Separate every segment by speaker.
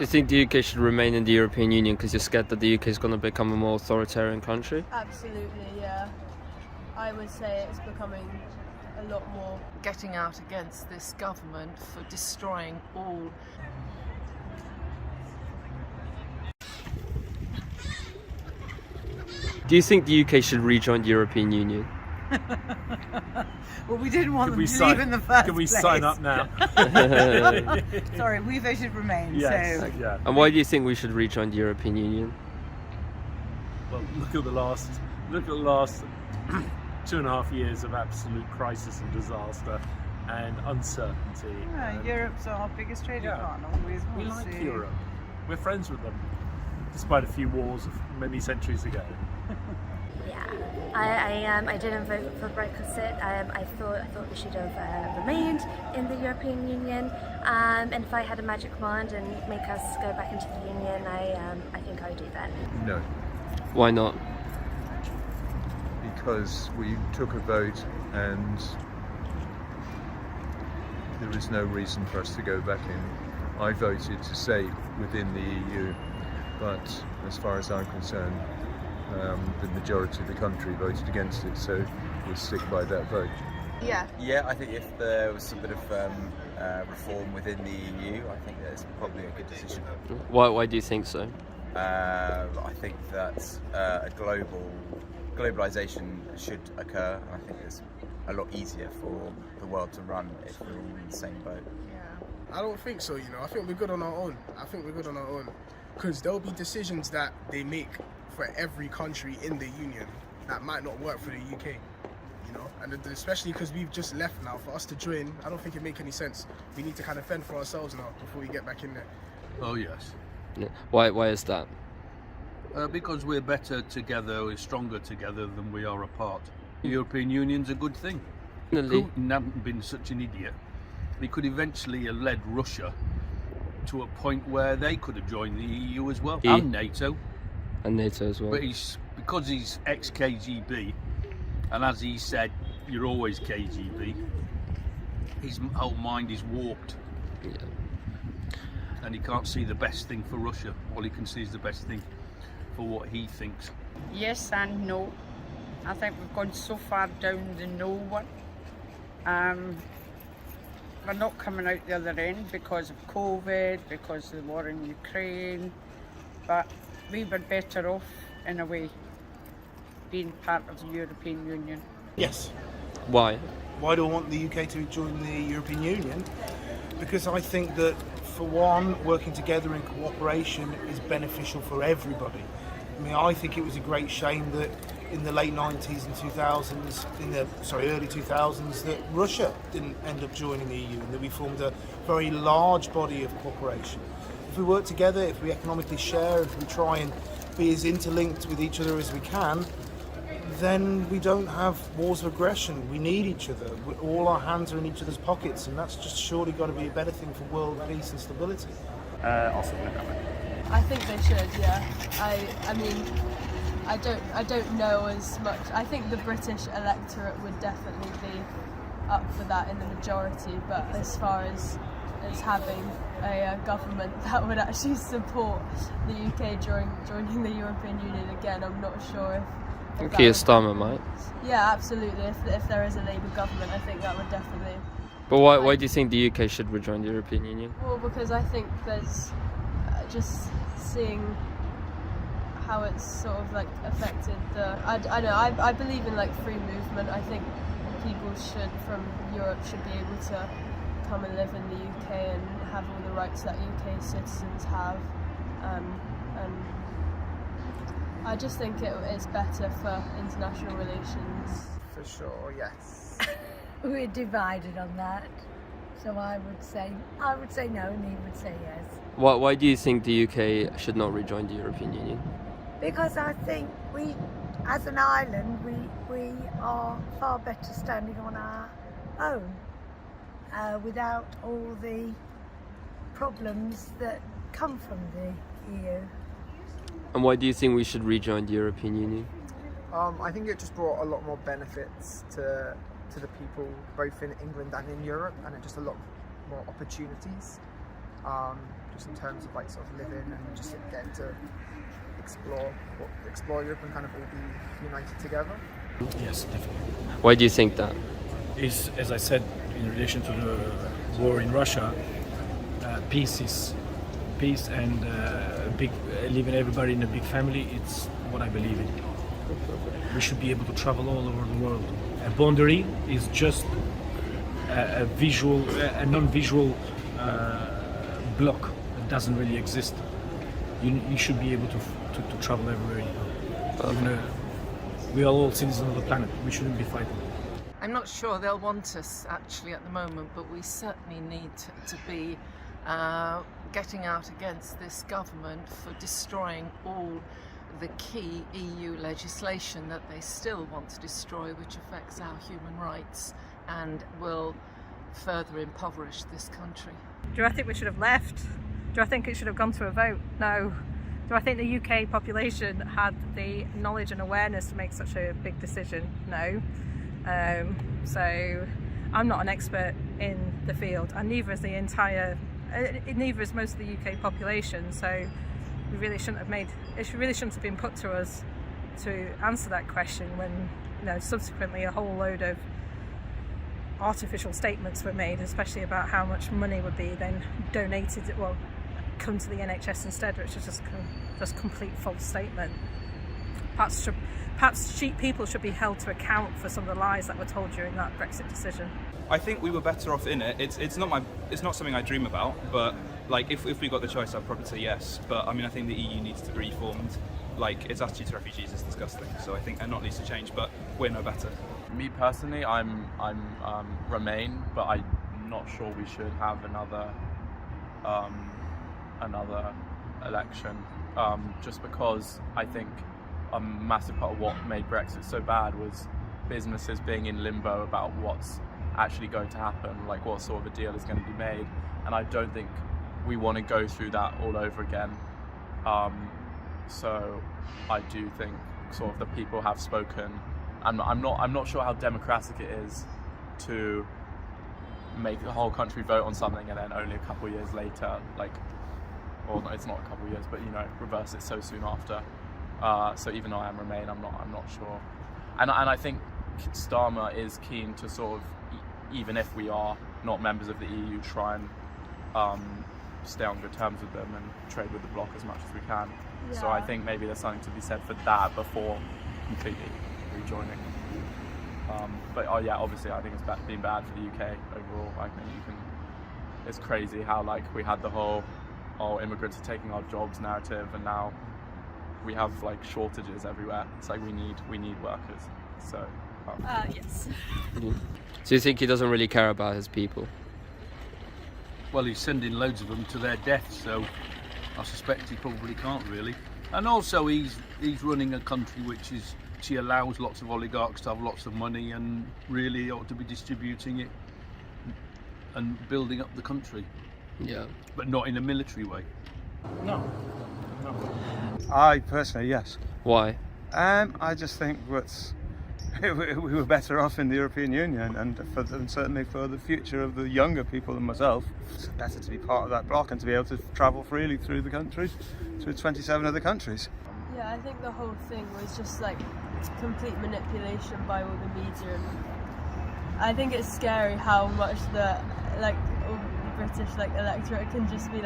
Speaker 1: Do you think the UK should remain in the European Union because you're scared that the UK is going to become a more authoritarian country?
Speaker 2: Absolutely, yeah. I would say it's becoming a lot more.
Speaker 3: Getting out against this government for destroying all.
Speaker 1: Do you think the UK should rejoin the European Union?
Speaker 4: Well, we didn't want them to leave in the first place.
Speaker 5: Can we sign up now?
Speaker 4: Sorry, we voted Remain.
Speaker 5: Yes,
Speaker 4: So
Speaker 5: yeah.
Speaker 1: And why do you think we should rejoin the European Union?
Speaker 5: Well, look at the last 2.5 years of absolute crisis and disaster and uncertainty.
Speaker 4: yeah,
Speaker 5: And
Speaker 4: Europe's our biggest trading partner. Always
Speaker 5: we
Speaker 4: was.
Speaker 5: like Europe. We're friends with them, despite a few wars many centuries ago.
Speaker 6: Yeah, I didn't vote for Brexit. I thought we should have remained in the European Union. And if I had a magic wand and make us go back into the Union, I think I would do that.
Speaker 7: No,
Speaker 1: Why not?
Speaker 7: because we took a vote and there is no reason for us to go back in. I voted to stay within the EU, but as far as I'm concerned, the majority of the country voted against it, so we'll stick by that vote.
Speaker 2: Yeah.
Speaker 8: Yeah, I think if there was a bit of reform within the EU, I think that's probably a good decision.
Speaker 1: Why do you think so?
Speaker 8: I think that globalization should occur, and I think it's a lot easier for the world to run if we're all in the same boat.
Speaker 9: I don't think so, I think we're good on our own. Because there'll be decisions that they make for every country in the Union that might not work for the UK, and especially because we've just left now. For us to join, I don't think it makes any sense. We need to kind of fend for ourselves now before we get back in there.
Speaker 5: Oh yes.
Speaker 1: Yeah. Why is that?
Speaker 5: Because we're better together, we're stronger together than we are apart. The European Union's a good thing. Putin hadn't been such an idiot. He could eventually have led Russia to a point where they could have joined the EU as well, and NATO.
Speaker 1: And NATO as well.
Speaker 5: But because he's ex-KGB, and as he said, you're always KGB, his whole mind is warped.
Speaker 1: Yeah.
Speaker 5: And he can't see the best thing for Russia. All he can see is the best thing for what he thinks.
Speaker 10: Yes and no. I think we've gone so far down the no one. We're not coming out the other end because of COVID, because of the war in Ukraine, but we were better off in a way being part of the European Union.
Speaker 11: Yes.
Speaker 1: Why?
Speaker 11: Why do I want the UK to join the European Union? Because I think that, for one, working together in cooperation is beneficial for everybody. I think it was a great shame that in the late 90s and 2000s, early 2000s, that Russia didn't end up joining the EU and that we formed a very large body of cooperation. If we work together, if we economically share, if we try and be as interlinked with each other as we can, then we don't have wars of aggression. We need each other. All our hands are in each other's pockets, and that's just surely got to be a better thing for world peace and stability.
Speaker 5: Also,
Speaker 2: I think they should, yeah. I mean, I don't know as much. I think the British electorate would definitely be up for that in the majority, but as far as having a government that would actually support the UK joining the European Union again, I'm not sure if
Speaker 1: Keir Starmer might.
Speaker 2: Yeah, absolutely. If there is a Labour government, I think that would definitely.
Speaker 1: But why do you think the UK should rejoin the European Union?
Speaker 2: Well, because I think there's just seeing how it's sort of like affected the. I believe in like free movement. I think people from Europe should be able to come and live in the UK and have all the rights that UK citizens have, and I just think it's better for international relations.
Speaker 9: For sure, yes.
Speaker 12: We're divided on that, so I would say no, and he would say yes.
Speaker 1: Why do you think the UK should not rejoin the European Union?
Speaker 12: Because I think we, as an island, we are far better standing on our own, without all the problems that come from the EU.
Speaker 1: And why do you think we should rejoin the European Union?
Speaker 13: I think it just brought a lot more benefits to the people, both in England and in Europe, and just a lot more opportunities. just in terms of like sort of living and just getting to explore Europe and kind of all be united together.
Speaker 14: Yes, definitely.
Speaker 1: Why do you think that?
Speaker 14: Is, as I said, in relation to the war in Russia, peace and leaving everybody in a big family. It's what I believe in. We should be able to travel all over the world. A boundary is just a non-visual block that doesn't really exist. You should be able to travel everywhere you go. We are all citizens of the planet. We shouldn't be fighting.
Speaker 3: I'm not sure they'll want us actually at the moment, but we certainly need to be getting out against this government for destroying all the key EU legislation that they still want to destroy, which affects our human rights and will further impoverish this country.
Speaker 15: Do I think we should have left? Do I think it should have gone to a vote? No. Do I think the UK population had the knowledge and awareness to make such a big decision? No. So I'm not an expert in the field, and neither is most of the UK population. So we really shouldn't have been put to us to answer that question when, subsequently a whole load of artificial statements were made, especially about how much money would be then donated, come to the NHS instead, which is just complete false statement. Perhaps people should be held to account for some of the lies that were told during that Brexit decision.
Speaker 16: I think we were better off in it. It's not something I dream about, but like if we got the choice, I'd probably say yes. But I mean, I think the EU needs to be reformed. Like its attitude to refugees is disgusting. So I think a lot needs to change, but we're no better.
Speaker 17: Me personally, I'm Remain, but I'm not sure we should have another election. Just because I think a massive part of what made Brexit so bad was businesses being in limbo about what's actually going to happen, like what sort of a deal is going to be made, and I don't think we want to go through that all over again. So I do think sort of the people have spoken. I'm not sure how democratic it is to make the whole country vote on something and then only a couple of years later, no, it's not a couple of years, but reverse it so soon after. So even though I am Remain, I'm not sure, and I think Starmer is keen to sort of, even if we are not members of the EU, try and stay on good terms with them and trade with the bloc as much as we can. Yeah. So I think maybe there's something to be said for that before completely rejoining. But obviously I think it's been bad for the UK overall. I think it's crazy how we had the whole immigrants are taking our jobs narrative, and now we have shortages everywhere. It's like we need workers. So
Speaker 2: yes.
Speaker 1: So you think he doesn't really care about his people?
Speaker 5: Well, he's sending loads of them to their death, so I suspect he probably can't really. And also he's running a country which allows lots of oligarchs to have lots of money, and really ought to be distributing it and building up the country.
Speaker 1: Yeah.
Speaker 5: But not in a military way.
Speaker 14: No.
Speaker 18: I personally, yes.
Speaker 1: Why?
Speaker 18: I just think we were better off in the European Union, and certainly for the future of the younger people than myself, it's better to be part of that bloc and to be able to travel freely through the country, through 27 other countries.
Speaker 2: Yeah, I think the whole thing was just complete manipulation by all the media, and I think it's scary how much all the British electorate can just be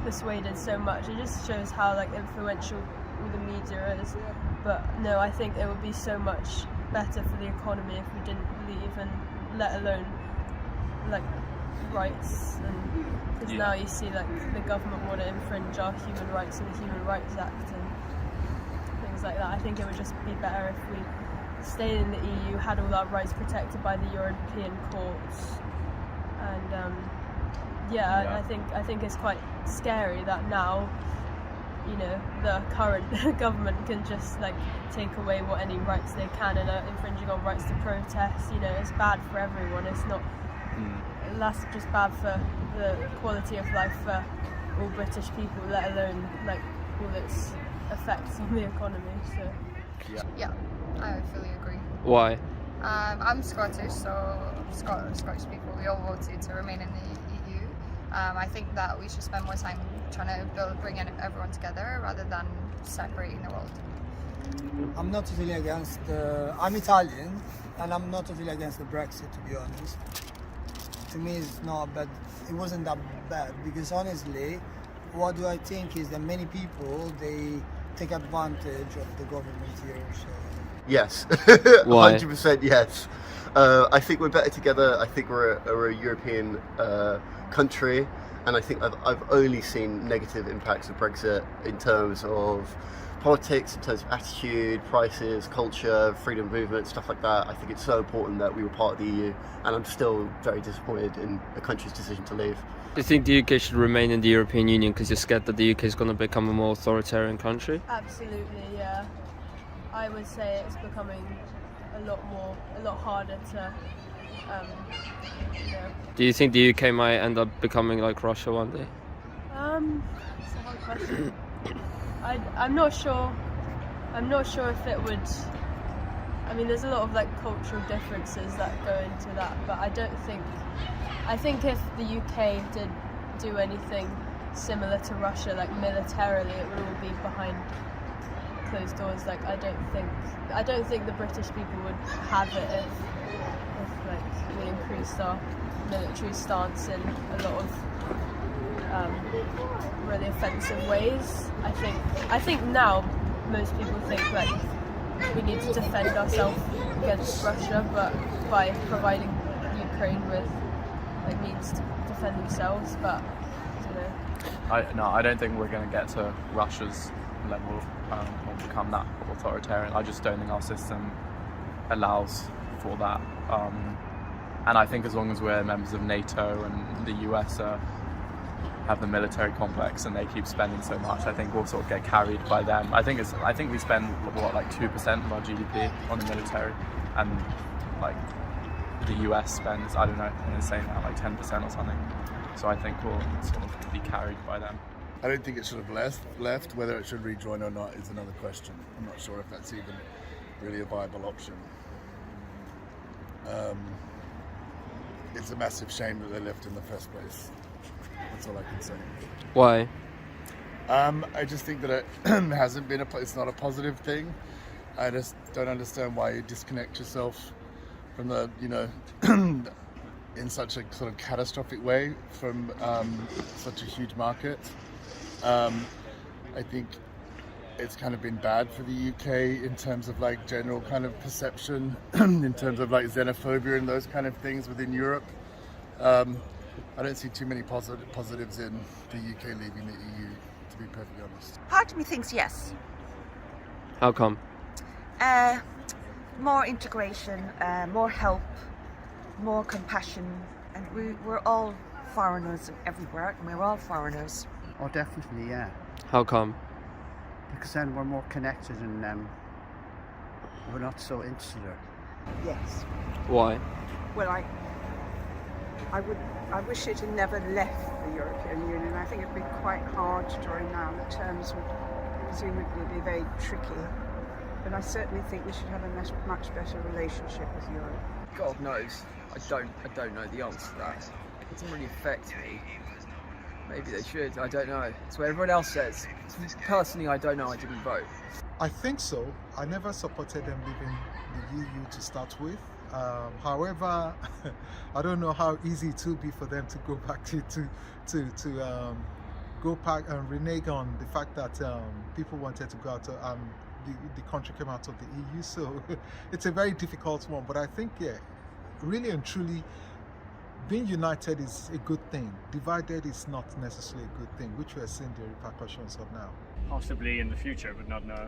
Speaker 2: persuaded so much. It just shows how influential all the media is. But no, I think it would be so much better for the economy if we didn't leave, and let alone rights, and because now you see the government want to infringe our human rights and the Human Rights Act and things like that. I think it would just be better if we stayed in the EU, had all our rights protected by the European courts, and I think it's quite scary that now the current government can just take away any rights they can, and are infringing on rights to protest. It's bad for everyone. It's not that's just bad for the quality of life for all British people, let alone all its effects on the economy. So
Speaker 19: yeah, I fully agree.
Speaker 1: Why?
Speaker 19: I'm Scottish, so Scottish people, we all voted to remain in the EU. I think that we should spend more time trying to bring everyone together rather than separating the world.
Speaker 20: I'm not totally against. I'm Italian, and I'm not totally against the Brexit. To be honest, to me it's not bad. It wasn't that bad because honestly, what do I think is that many people they take advantage of the government here. So.
Speaker 21: Yes,
Speaker 20: Why?
Speaker 21: 100% yes. I think we're better together. I think we're a European country, and I think I've only seen negative impacts of Brexit in terms of politics, in terms of attitude, prices, culture, freedom of movement, stuff like that. I think it's so important that we were part of the EU, and I'm still very disappointed in the country's decision to leave.
Speaker 1: Do you think the UK should remain in the European Union because you're scared that the UK is going to become a more authoritarian country?
Speaker 2: Absolutely, yeah. I would say it's becoming a lot harder to, you know.
Speaker 1: Do you think the UK might end up becoming like Russia one day?
Speaker 2: It's a hard question. I'm not sure. I'm not sure if it would. I mean, there's a lot of like cultural differences that go into that, but I don't think. I think if the UK did do anything similar to Russia, like militarily, it would all be behind closed doors. Like I don't think the British people would have it if like we increased our military stance in a lot of really offensive ways. I think now most people think like we need to defend ourselves against Russia, but by providing Ukraine with like means to defend themselves. But I don't know.
Speaker 17: I don't think we're going to get to Russia's level or become that authoritarian. I just don't think our system allows for that. And I think as long as we're members of NATO and the US have the military complex and they keep spending so much, I think we'll sort of get carried by them. I think we spend like 2% of our GDP on the military, and like the US spends, I don't know, in the same amount, like 10% or something. So I think we'll sort of be carried by them.
Speaker 22: I don't think it should have left. Whether it should rejoin or not is another question. I'm not sure if that's even really a viable option. It's a massive shame that they left in the first place. That's all I can say.
Speaker 1: Why?
Speaker 22: I just think that it hasn't been it's not a positive thing. I just don't understand why you disconnect yourself from the, you know, in such a sort of catastrophic way from such a huge market. I think it's kind of been bad for the UK in terms of like general kind of perception, in terms of like xenophobia and those kind of things within Europe. I don't see too many positives in the UK leaving the EU, to be perfectly honest.
Speaker 23: Part of me thinks yes.
Speaker 1: How come?
Speaker 23: More integration, more help, more compassion, and we're all foreigners everywhere, and we're all foreigners.
Speaker 24: Oh, definitely, yeah.
Speaker 1: How come?
Speaker 24: Because then we're more connected and we're not so insular.
Speaker 4: Yes.
Speaker 1: Why?
Speaker 4: Well, I wish it had never left the European Union. I think it'd be quite hard to join now. The terms would presumably be very tricky. But I certainly think we should have a much better relationship with Europe.
Speaker 25: God knows. I don't know the answer to that. It doesn't really affect me. Maybe they should, I don't know. It's what everyone else says. Personally, I don't know, I didn't vote.
Speaker 26: I think so. I never supported them leaving the EU to start with. However, I don't know how easy it will be for them to go back to go back and renege on the fact that people wanted to go out. The country came out of the EU, so it's a very difficult one. But I think, yeah, really and truly, being united is a good thing. Divided is not necessarily a good thing, which we are seeing the repercussions of now.
Speaker 27: Possibly in the future, but not now.